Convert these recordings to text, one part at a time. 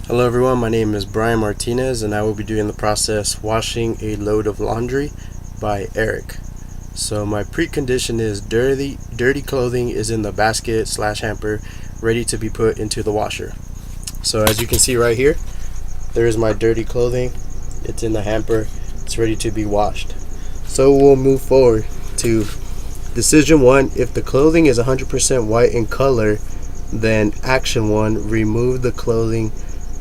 Hello everyone, my name is Brian Martinez and I will be doing the process washing a load of laundry by Eric. So my precondition is dirty clothing is in the basket / hamper ready to be put into the washer. So as you can see right here, there is my dirty clothing. It's in the hamper. It's ready to be washed. So we'll move forward to decision 1. If the clothing is 100% white in color, then action 1, remove the clothing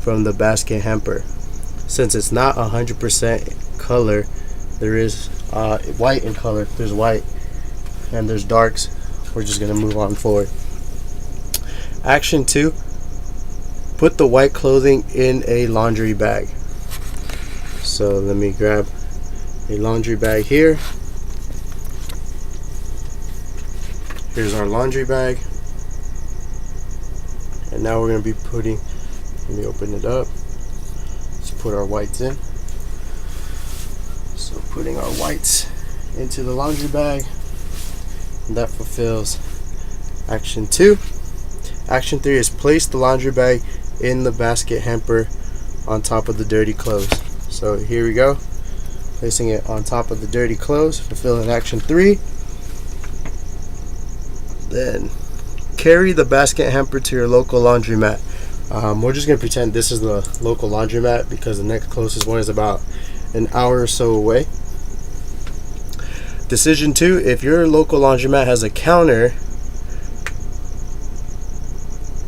from the basket hamper. Since it's not 100% color, there is white in color. There's white and there's darks. We're just gonna move on forward. Action 2, put the white clothing in a laundry bag. So let me grab a laundry bag here. Here's our laundry bag. And now we're gonna be putting, let me open it up. Let's put our whites in. So putting our whites into the laundry bag. And that fulfills action 2. Action 3 is place the laundry bag in the basket hamper on top of the dirty clothes. So here we go. Placing it on top of the dirty clothes, fulfilling action 3. Then carry the basket hamper to your local laundromat. We're just going to pretend this is the local laundromat because the next closest one is about an hour or so away. Decision 2, if your local laundromat has a counter,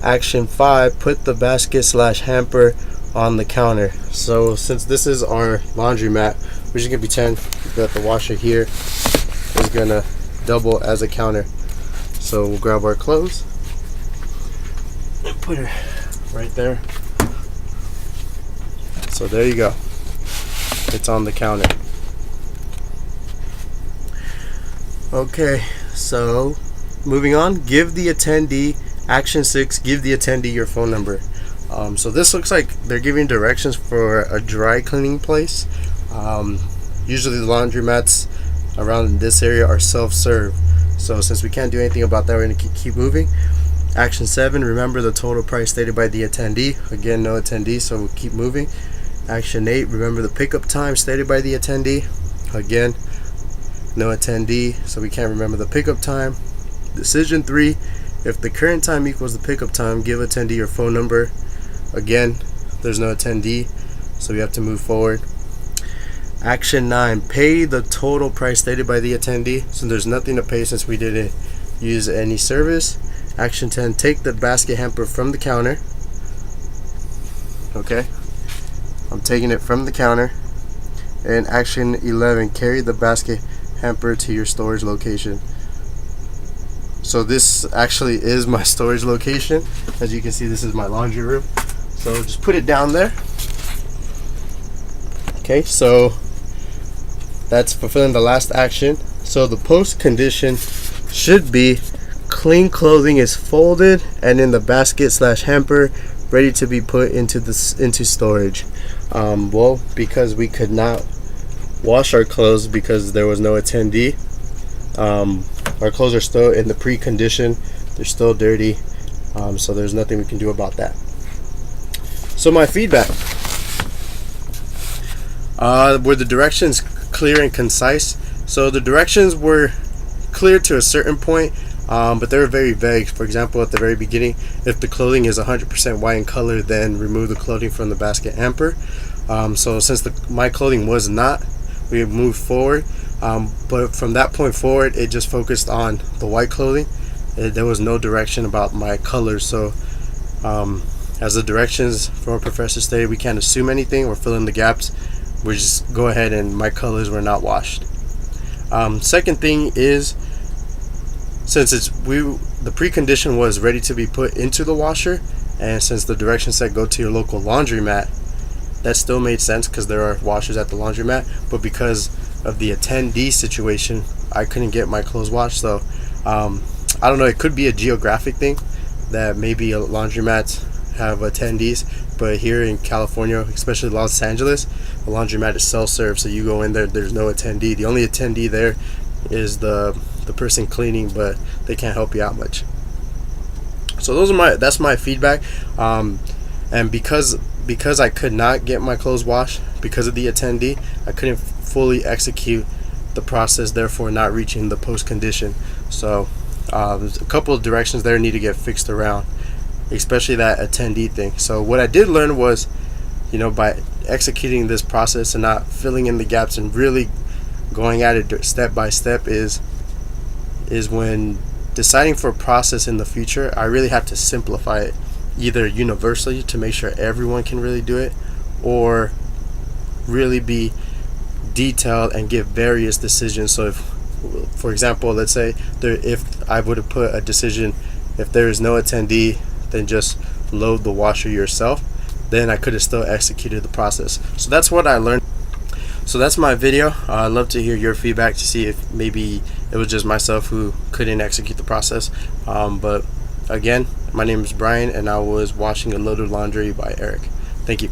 action 5, put the basket / hamper on the counter. So since this is our laundromat, we're just going to pretend that the washer here is going to double as a counter. So we'll grab our clothes and put it right there. So there you go. It's on the counter. Okay, so moving on, give the attendee, action 6, give the attendee your phone number. So this looks like they're giving directions for a dry cleaning place. Usually the laundromats around this area are self-serve. So since we can't do anything about that, we're going to keep moving. Action 7, remember the total price stated by the attendee. Again, no attendee, so we'll keep moving. Action 8, remember the pickup time stated by the attendee. Again, no attendee, so we can't remember the pickup time. Decision 3, if the current time equals the pickup time, give attendee your phone number. Again, there's no attendee, so we have to move forward. Action 9, pay the total price stated by the attendee. So there's nothing to pay since we didn't use any service. Action 10, take the basket hamper from the counter. Okay, I'm taking it from the counter. And action 11, carry the basket hamper to your storage location. So this actually is my storage location. As you can see, this is my laundry room. So just put it down there. Okay, so that's fulfilling the last action. So the post condition should be clean clothing is folded and in the basket / hamper ready to be put into storage. Well, because we could not wash our clothes because there was no attendee, our clothes are still in the precondition. They're still dirty, so there's nothing we can do about that. So my feedback, were the directions clear and concise? So the directions were clear to a certain point, but they were very vague. For example, at the very beginning, if the clothing is 100% white in color, then remove the clothing from the basket hamper. So since my clothing was not, we moved forward, but from that point forward, it just focused on the white clothing. There was no direction about my colors. So as the directions from our professor stated, we can't assume anything or fill in the gaps. We just go ahead and my colors were not washed. Second thing is, since the precondition was ready to be put into the washer, and since the direction said go to your local laundromat, that still made sense because there are washers at the laundromat. But because of the attendee situation, I couldn't get my clothes washed. So I don't know, it could be a geographic thing that maybe laundromats have attendees, but here in California, especially Los Angeles, the laundromat is self-serve, so you go in there, there's no attendee. The only attendee there is the person cleaning, but they can't help you out much. So that's my feedback. And because I could not get my clothes washed because of the attendee, I couldn't fully execute the process, therefore not reaching the post condition. So there's a couple of directions there need to get fixed around, especially that attendee thing. So what I did learn was, by executing this process and not filling in the gaps and really going at it step by step, is when deciding for a process in the future, I really have to simplify it, either universally to make sure everyone can really do it, or really be detailed and give various decisions. So if, for example, let's say if I would have put a decision, if there is no attendee, then just load the washer yourself, then I could have still executed the process. So that's what I learned. So that's my video. I'd love to hear your feedback to see if maybe it was just myself who couldn't execute the process. But again, my name is Brian, and I was washing a load of laundry by Eric. Thank you.